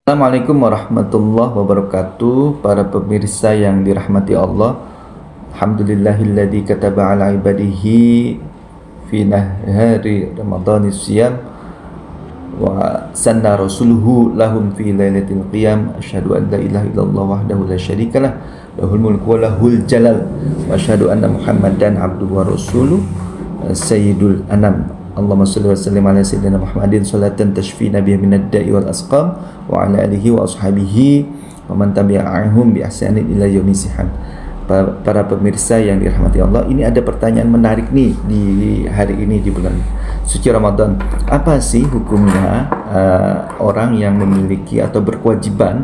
Assalamualaikum warahmatullahi wabarakatuh. Para pemirsa yang dirahmati Allah, alhamdulillahilladzi kataba ala ibadihi fi nahari ramadanis siyam wa sanna rasuluhu lahum fi lailatul qiyam. Asyhadu an la ilaha illallah wahdahu la syarikalah lahul mulku wa lahul jalal wa asyhadu anna muhammadan abduhu wa rasuluh sayyidul anam. Allahumma salli wa sallim ala sayyidina Muhammadin salatan tashfina biha minad da'i wal asqam wa ala alihi wa ashabihi wa man tabi'ahum bi ihsanin ila yaumis hisab. Para pemirsa yang dirahmati Allah, ini ada pertanyaan menarik nih di hari ini di bulan suci Ramadan. Apa sih hukumnya orang yang memiliki atau berkewajiban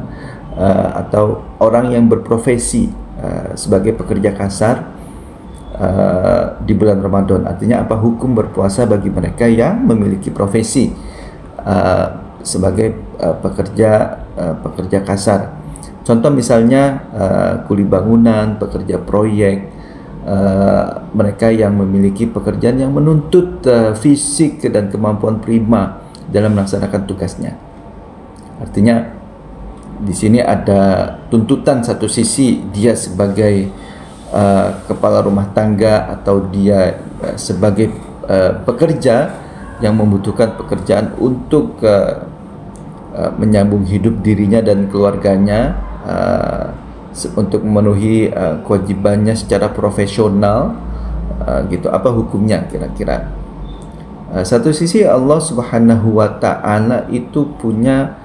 atau orang yang berprofesi sebagai pekerja kasar di bulan Ramadan? Artinya apa hukum berpuasa bagi mereka yang memiliki profesi sebagai pekerja kasar. Contoh misalnya kuli bangunan, pekerja proyek, mereka yang memiliki pekerjaan yang menuntut fisik dan kemampuan prima dalam melaksanakan tugasnya. Artinya di sini ada tuntutan, satu sisi dia sebagai kepala rumah tangga atau dia sebagai pekerja yang membutuhkan pekerjaan untuk menyambung hidup dirinya dan keluarganya, untuk memenuhi kewajibannya secara profesional, gitu. Apa hukumnya kira-kira? Satu sisi Allah Subhanahu wa Ta'ala itu punya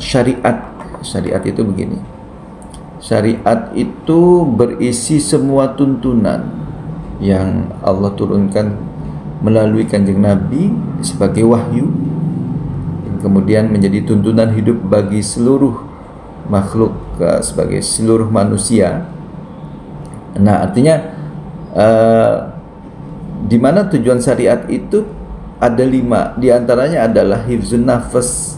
syariat. Syariat itu begini. Syariat itu berisi semua tuntunan yang Allah turunkan melalui Kanjeng Nabi sebagai wahyu, yang kemudian menjadi tuntunan hidup bagi seluruh makhluk, sebagai seluruh manusia. Nah, artinya di mana tujuan syariat itu ada 5. Di antaranya adalah hifzun nafas.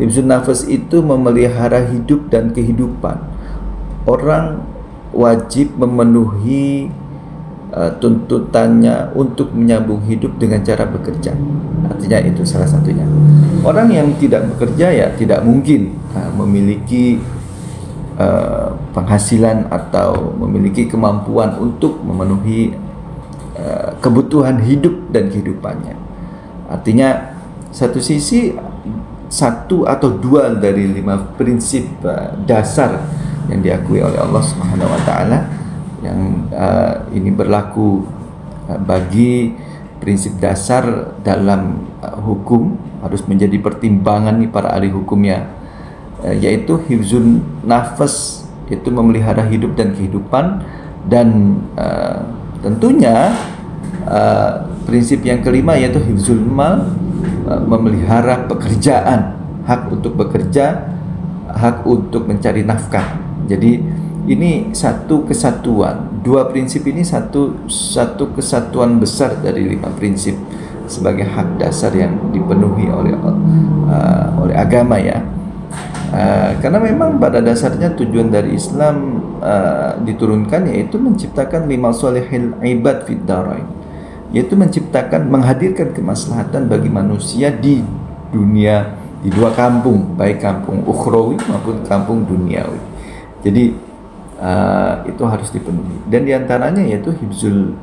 Hifzun nafas itu memelihara hidup dan kehidupan. Orang wajib memenuhi tuntutannya untuk menyambung hidup dengan cara bekerja. Artinya itu salah satunya. Orang yang tidak bekerja ya tidak mungkin memiliki penghasilan atau memiliki kemampuan untuk memenuhi kebutuhan hidup dan kehidupannya. Artinya satu sisi, 1 atau 2 dari 5 prinsip dasar yang diakui oleh Allah Subhanahu wa Ta'ala, yang ini berlaku bagi prinsip dasar dalam hukum, harus menjadi pertimbangan nih para ahli hukumnya, yaitu hifzun nafas, itu memelihara hidup dan kehidupan, dan tentunya prinsip yang kelima yaitu hifzul mal, memelihara pekerjaan, hak untuk bekerja, hak untuk mencari nafkah. Jadi ini satu kesatuan. 2 prinsip ini satu kesatuan besar dari 5 prinsip sebagai hak dasar yang dipenuhi oleh agama ya. Karena memang pada dasarnya tujuan dari Islam diturunkan yaitu menciptakan lima salihil ibad fid darain, yaitu menciptakan, menghadirkan kemaslahatan bagi manusia di dunia, di 2 kampung, baik kampung ukhrawi maupun kampung duniawi. Jadi itu harus dipenuhi, dan diantaranya yaitu hifzul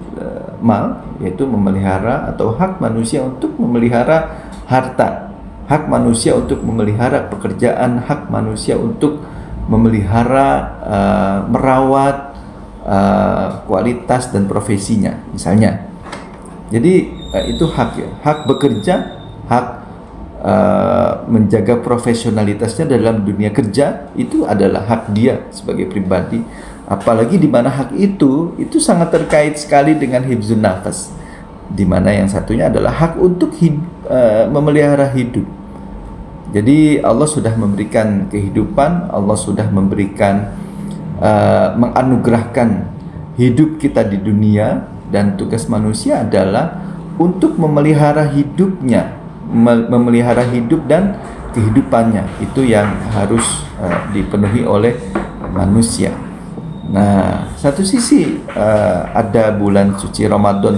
mal, yaitu memelihara atau hak manusia untuk memelihara harta, hak manusia untuk memelihara pekerjaan, hak manusia untuk memelihara merawat kualitas dan profesinya misalnya. Jadi itu hak ya, hak bekerja, hak menjaga profesionalitasnya dalam dunia kerja, itu adalah hak dia sebagai pribadi. Apalagi di mana hak itu sangat terkait sekali dengan hifzun nafas, di mana yang satunya adalah hak untuk memelihara hidup. Jadi Allah sudah memberikan kehidupan, Allah sudah memberikan menganugerahkan hidup kita di dunia, dan tugas manusia adalah untuk memelihara hidupnya, memelihara hidup dan kehidupannya. Itu yang harus dipenuhi oleh manusia. Nah, satu sisi ada bulan suci Ramadan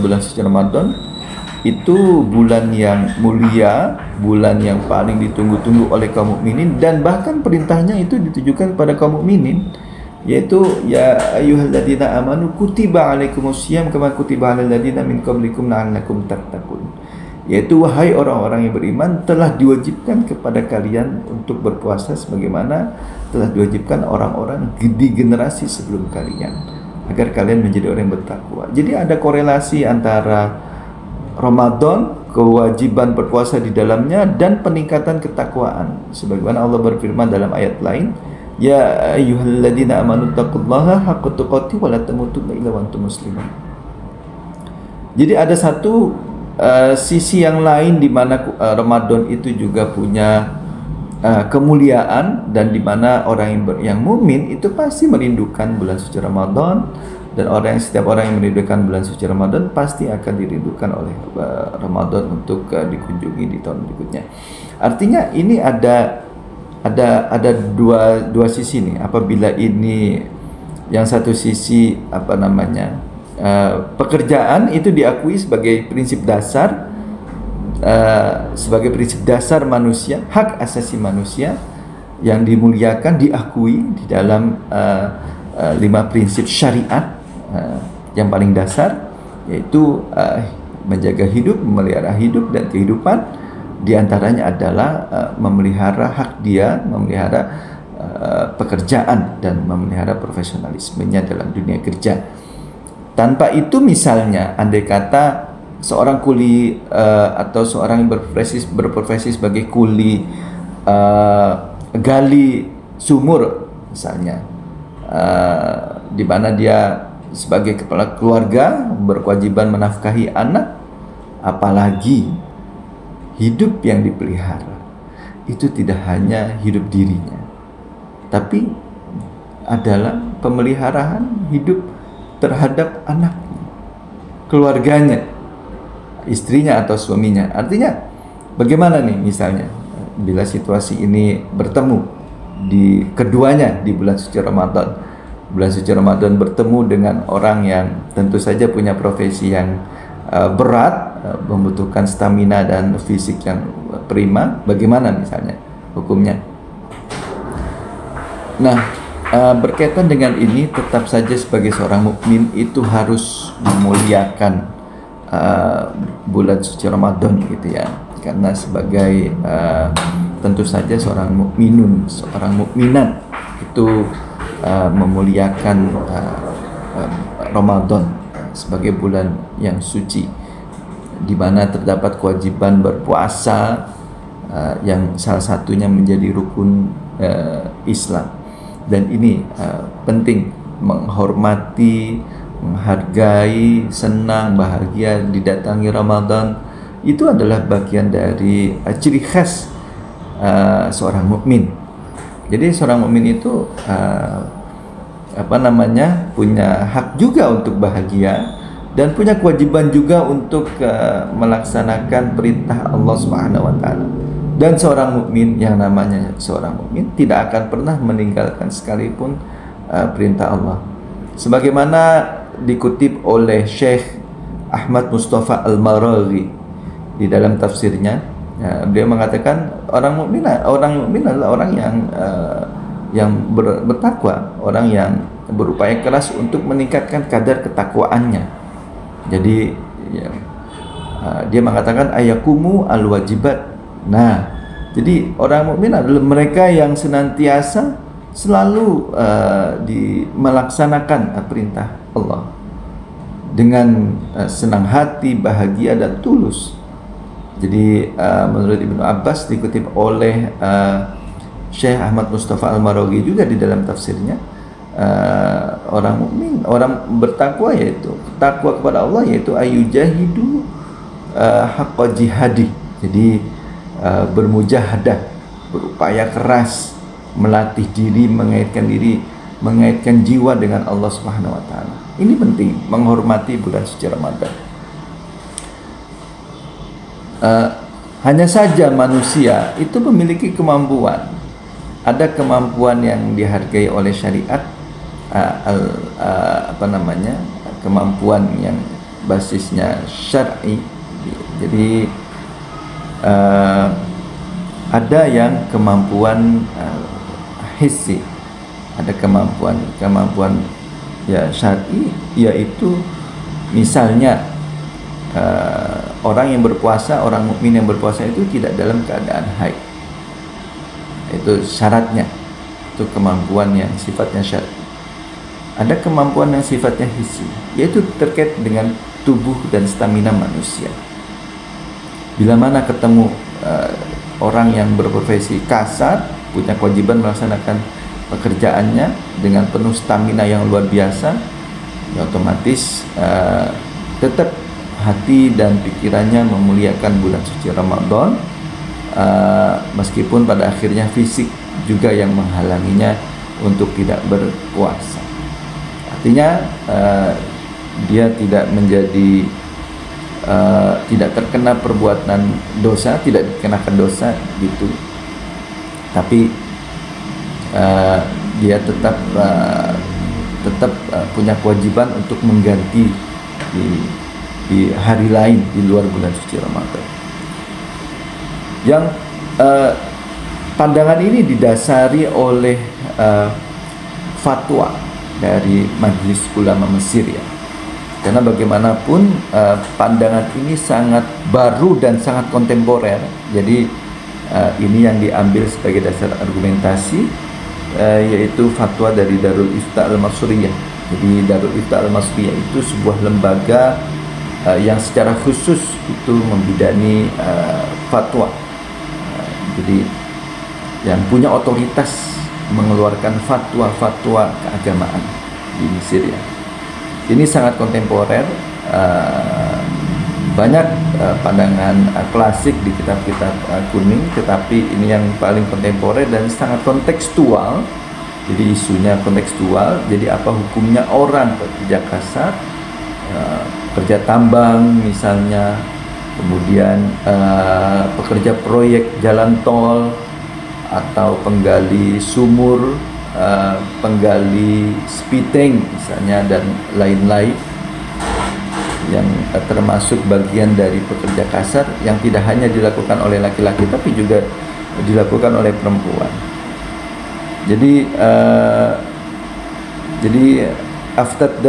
itu bulan yang mulia, bulan yang paling ditunggu-tunggu oleh kaum mukminin, dan bahkan perintahnya itu ditujukan kepada kaum mukminin, yaitu ya ayyuhalladzina amanu kutiba alaikumusiyam kama kutiba alal ladzina min qablikum la'allakum tattaqun. Yaitu wahai orang-orang yang beriman, telah diwajibkan kepada kalian untuk berpuasa sebagaimana telah diwajibkan orang-orang di generasi sebelum kalian, agar kalian menjadi orang yang bertakwa. Jadi ada korelasi antara Ramadan, kewajiban berpuasa di dalamnya, dan peningkatan ketakwaan. Sebagaimana Allah berfirman dalam ayat lain, ya ayyuhalladzina amanu taqullaha haqqa tuqatih wa la tamutunna illa wa antum muslimun. Jadi ada satu sisi yang lain di mana Ramadan itu juga punya kemuliaan, dan di mana orang yang mukmin itu pasti merindukan bulan suci Ramadan, dan setiap orang yang merindukan bulan suci Ramadan pasti akan dirindukan oleh Ramadan untuk dikunjungi di tahun berikutnya. Artinya ini ada dua sisi nih. Apabila ini yang satu sisi pekerjaan itu diakui sebagai prinsip dasar, manusia, hak asasi manusia yang dimuliakan, diakui di dalam 5 prinsip syariat yang paling dasar, yaitu menjaga hidup, memelihara hidup dan kehidupan. Di antaranya adalah memelihara hak dia, memelihara pekerjaan, dan memelihara profesionalismenya dalam dunia kerja. Tanpa itu, misalnya andai kata seorang kuli atau seorang yang berprofesi sebagai kuli gali sumur misalnya, di mana dia sebagai kepala keluarga berkewajiban menafkahi anak, apalagi hidup yang dipelihara itu tidak hanya hidup dirinya, tapi adalah pemeliharaan hidup terhadap anaknya, keluarganya, istrinya atau suaminya. Artinya bagaimana nih misalnya bila situasi ini bertemu di keduanya di bulan suci Ramadan. Bulan suci Ramadan bertemu dengan orang yang tentu saja punya profesi yang berat, membutuhkan stamina dan fisik yang prima. Bagaimana misalnya hukumnya? Nah, berkaitan dengan ini, tetap saja sebagai seorang mukmin itu harus memuliakan bulan suci Ramadan gitu ya, karena sebagai tentu saja seorang mukminun, seorang mukminat itu memuliakan Ramadan sebagai bulan yang suci, di mana terdapat kewajiban berpuasa yang salah satunya menjadi rukun Islam. Dan ini penting, menghormati, menghargai, senang, bahagia didatangi Ramadan. Itu adalah bagian dari ciri khas seorang mukmin. Jadi seorang mukmin itu punya hak juga untuk bahagia, dan punya kewajiban juga untuk melaksanakan perintah Allah Subhanahu wa taala. Dan seorang mukmin, yang namanya seorang mukmin, tidak akan pernah meninggalkan sekalipun perintah Allah. Sebagaimana dikutip oleh Syekh Ahmad Mustafa Al-Maraghi di dalam tafsirnya, beliau mengatakan orang mukmin adalah orang yang bertakwa, orang yang berupaya keras untuk meningkatkan kadar ketakwaannya. Jadi dia mengatakan ayakumu al-wajibat. Nah, jadi orang mukmin adalah mereka yang senantiasa selalu melaksanakan perintah Allah dengan senang hati, bahagia dan tulus. Jadi menurut Ibnu Abbas, dikutip oleh Syekh Ahmad Mustafa Al-Maraghi juga di dalam tafsirnya, orang mukmin, orang bertakwa, yaitu takwa kepada Allah, yaitu ayujahidu haqqa jihadi. Jadi bermujahadah, berupaya keras, melatih diri, mengaitkan jiwa dengan Allah Subhanahu wa taala. Ini penting, menghormati bulan suci Ramadan. Hanya saja manusia itu memiliki kemampuan. Ada kemampuan yang dihargai oleh syariat, kemampuan yang basisnya syar'i, Jadi ada yang kemampuan hissi, ada kemampuan ya syar'i, yaitu misalnya orang yang berpuasa, orang mukmin yang berpuasa itu tidak dalam keadaan haid. Itu syaratnya. Itu kemampuan yang sifatnya syar'i. Ada kemampuan yang sifatnya hissi, yaitu terkait dengan tubuh dan stamina manusia. Bila mana ketemu orang yang berprofesi kasar, punya kewajiban melaksanakan pekerjaannya dengan penuh stamina yang luar biasa, ya otomatis tetap hati dan pikirannya memuliakan bulan suci Ramadan, meskipun pada akhirnya fisik juga yang menghalanginya untuk tidak berpuasa. Artinya dia tidak menjadi tidak terkena perbuatan dosa, tidak dikenakan dosa gitu, tapi dia tetap punya kewajiban untuk mengganti di hari lain di luar bulan suci Ramadan. Yang pandangan ini didasari oleh fatwa dari Majelis Ulama Mesir, ya. Karena bagaimanapun pandangan ini sangat baru dan sangat kontemporer. Jadi ini yang diambil sebagai dasar argumentasi, yaitu fatwa dari Darul Ifta Al-Masuriyah. Jadi Darul Ifta Al-Masuriyah itu sebuah lembaga yang secara khusus itu membidani fatwa. Jadi yang punya otoritas mengeluarkan fatwa-fatwa keagamaan di Mesir, ya. Ini sangat kontemporer. Banyak pandangan klasik di kitab-kitab kuning, tetapi ini yang paling kontemporer dan sangat kontekstual. Jadi isunya kontekstual. Jadi apa hukumnya orang pekerja kasar, pekerja tambang misalnya, kemudian pekerja proyek jalan tol, atau penggali sumur, penggali spiteng misalnya, dan lain-lain, yang termasuk bagian dari pekerja kasar yang tidak hanya dilakukan oleh laki-laki tapi juga dilakukan oleh perempuan. Jadi Aftat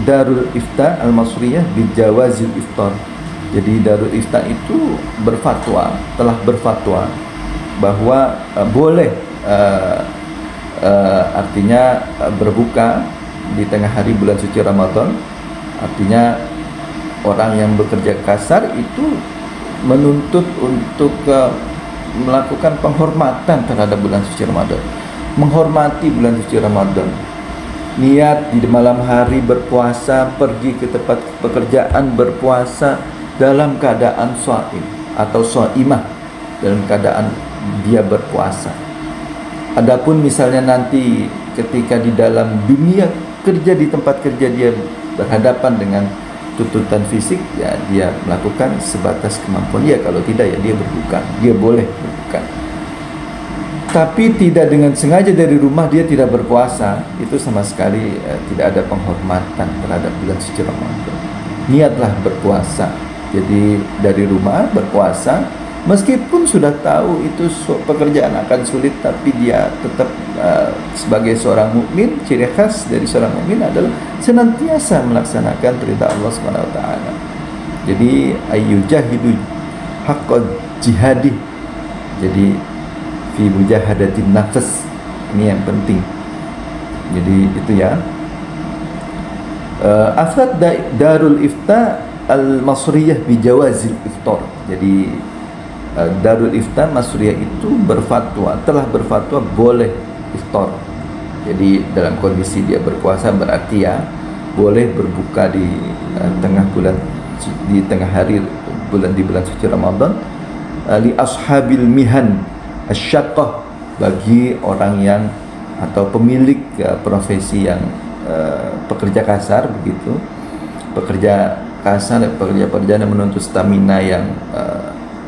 Darul Ifta Al-Masuriyah bijawazil iftar. Jadi Darul Ifta itu telah berfatwa bahwa boleh artinya berbuka di tengah hari bulan suci Ramadan. Artinya orang yang bekerja kasar itu menuntut untuk melakukan penghormatan terhadap bulan suci Ramadan, menghormati bulan suci Ramadan. Niat di malam hari berpuasa, pergi ke tempat pekerjaan berpuasa dalam keadaan shaim atau shaimah, dalam keadaan dia berpuasa. Adapun misalnya nanti ketika di dalam dunia kerja, di tempat kerja dia berhadapan dengan tuntutan fisik, ya dia melakukan sebatas kemampuan. Ya kalau tidak, ya dia berbuka, dia boleh berbuka. Tapi tidak dengan sengaja dari rumah dia tidak berpuasa, itu sama sekali tidak ada penghormatan terhadap bulan suci Ramadan. Niatlah berpuasa. Jadi dari rumah berpuasa, meskipun sudah tahu itu pekerjaan akan sulit, tapi dia tetap sebagai seorang mukmin, ciri khas dari seorang mukmin adalah senantiasa melaksanakan perintah Allah Subhanahu wa taala. Jadi ayyujahidu haqqal jihadi. Jadi fi mujahadatin nafs, ini yang penting. Jadi itu ya. Afat Darul Ifta Al-Masriyah bijawazil iftar. Jadi Darul Ifta Masriyah itu telah berfatwa boleh iftar. Jadi dalam kondisi dia berpuasa, berarti ya boleh berbuka di tengah hari di bulan suci Ramadan, li ashabil mihan asyaqqah, bagi orang yang atau pemilik profesi yang pekerja kasar begitu, pekerja kasar, pekerja yang menuntut stamina yang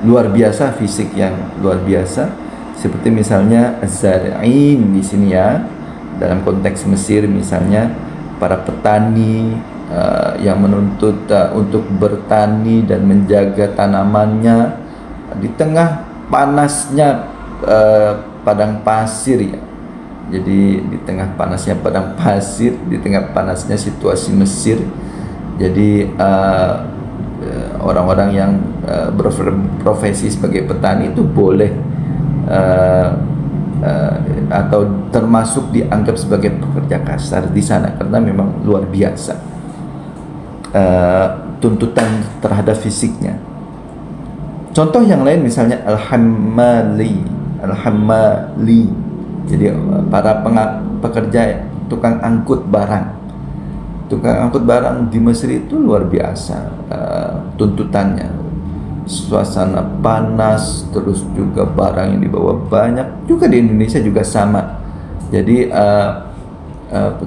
luar biasa, fisik yang luar biasa, seperti misalnya az-zari'in di sini ya, dalam konteks Mesir misalnya para petani, yang menuntut untuk bertani dan menjaga tanamannya di tengah panasnya padang pasir ya. Jadi di tengah panasnya padang pasir, di tengah panasnya situasi Mesir, jadi orang-orang yang berprofesi sebagai petani itu boleh atau termasuk dianggap sebagai pekerja kasar di sana karena memang luar biasa tuntutan terhadap fisiknya. Contoh yang lain misalnya al-hammali, jadi para pekerja tukang angkut barang. Tukang angkut barang di Mesir itu luar biasa tuntutannya. Suasana panas, terus juga barang yang dibawa banyak. Juga di Indonesia juga sama. Jadi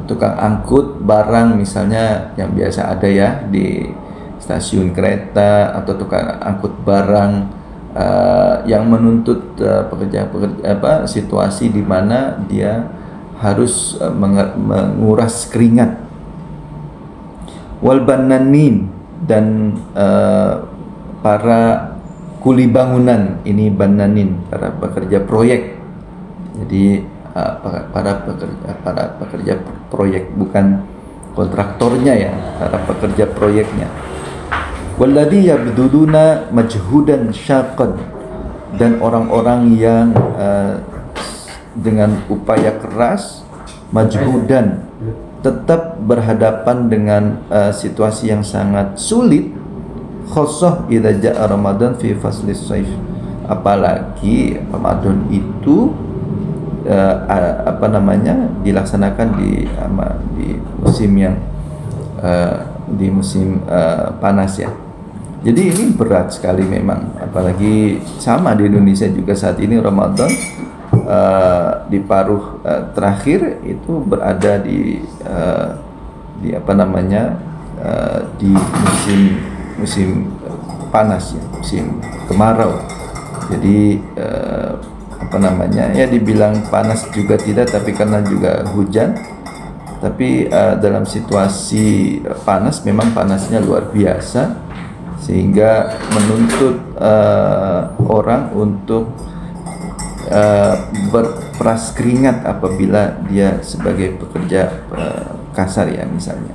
tukang angkut barang misalnya yang biasa ada ya di stasiun kereta, atau tukang angkut barang yang menuntut pekerja situasi di mana dia harus menguras keringat. Wal bannanin, dan para kuli bangunan, ini bannanin, para pekerja proyek. Jadi para pekerja proyek, bukan kontraktornya ya, para pekerja proyeknya. Walladhi yabduduna majhudan syaqan, dan orang-orang yang dengan upaya keras, majhudan, tetap berhadapan dengan situasi yang sangat sulit, khususnya idza jaa Ramadan fi faslis shaif, apalagi Ramadan itu dilaksanakan di musim yang di musim panas ya. Jadi ini berat sekali memang, apalagi sama di Indonesia juga saat ini Ramadan di paruh terakhir itu berada di di musim panas ya, musim kemarau. Jadi ya dibilang panas juga tidak, tapi karena juga hujan. Tapi dalam situasi panas memang panasnya luar biasa, sehingga menuntut orang untuk berperas keringat apabila dia sebagai pekerja kasar ya misalnya.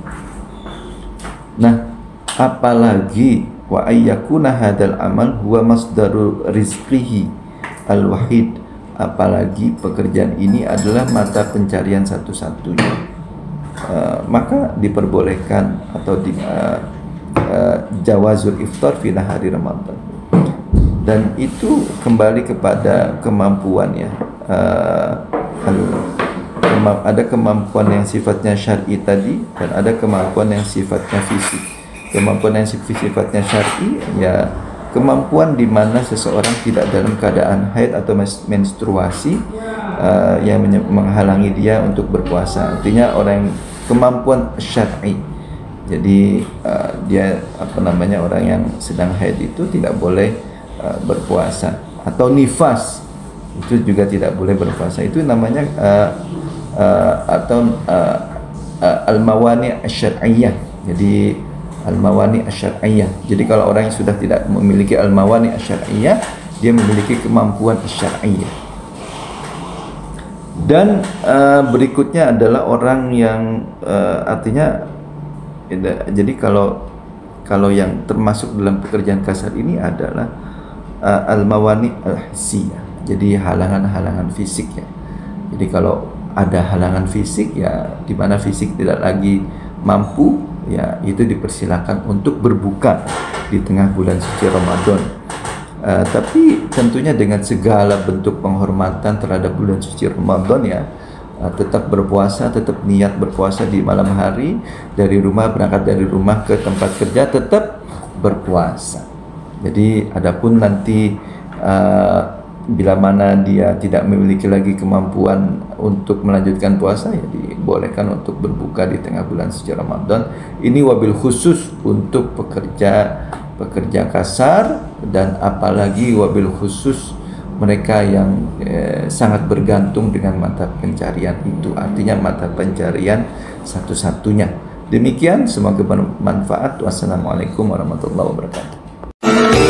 Nah, apalagi wa ayyakuna hadal amal huwa masdaru rizqihi al-wahid, apalagi pekerjaan ini adalah mata pencarian satu-satunya, maka diperbolehkan atau jawazul iftar fi nahari Ramadan. Dan itu kembali kepada kemampuan ya. Ada kemampuan yang sifatnya syar'i tadi, dan ada kemampuan yang sifatnya fisik. Kemampuan yang sifatnya syar'i ya kemampuan di mana seseorang tidak dalam keadaan haid atau menstruasi yang menghalangi dia untuk berpuasa. Artinya orang yang kemampuan syar'i. Jadi dia orang yang sedang haid itu tidak boleh berpuasa, atau nifas itu juga tidak boleh berpuasa. Itu namanya al-mawani asy-syar'iyyah. Jadi al-mawani asy-syar'iyyah. Jadi kalau orang yang sudah tidak memiliki al-mawani asy-syar'iyyah, dia memiliki kemampuan asy-syar'iyyah. Dan berikutnya adalah orang yang artinya jadi kalau yang termasuk dalam pekerjaan kasar ini adalah al-mawani al-hissiyah. Jadi halangan-halangan fisik ya. Jadi kalau ada halangan fisik ya, di mana fisik tidak lagi mampu ya, itu dipersilakan untuk berbuka di tengah bulan suci Ramadan. Tapi tentunya dengan segala bentuk penghormatan terhadap bulan suci Ramadan ya. Tetap berpuasa, tetap niat berpuasa di malam hari, dari rumah, berangkat dari rumah ke tempat kerja tetap berpuasa. Jadi adapun nanti bila mana dia tidak memiliki lagi kemampuan untuk melanjutkan puasa, ya dibolehkan untuk berbuka di tengah bulan suci Ramadan. Ini wabil khusus untuk pekerja kasar, dan apalagi wabil khusus mereka yang sangat bergantung dengan mata pencarian itu. Artinya mata pencarian satu-satunya. Demikian, semoga bermanfaat. Wassalamualaikum warahmatullahi wabarakatuh.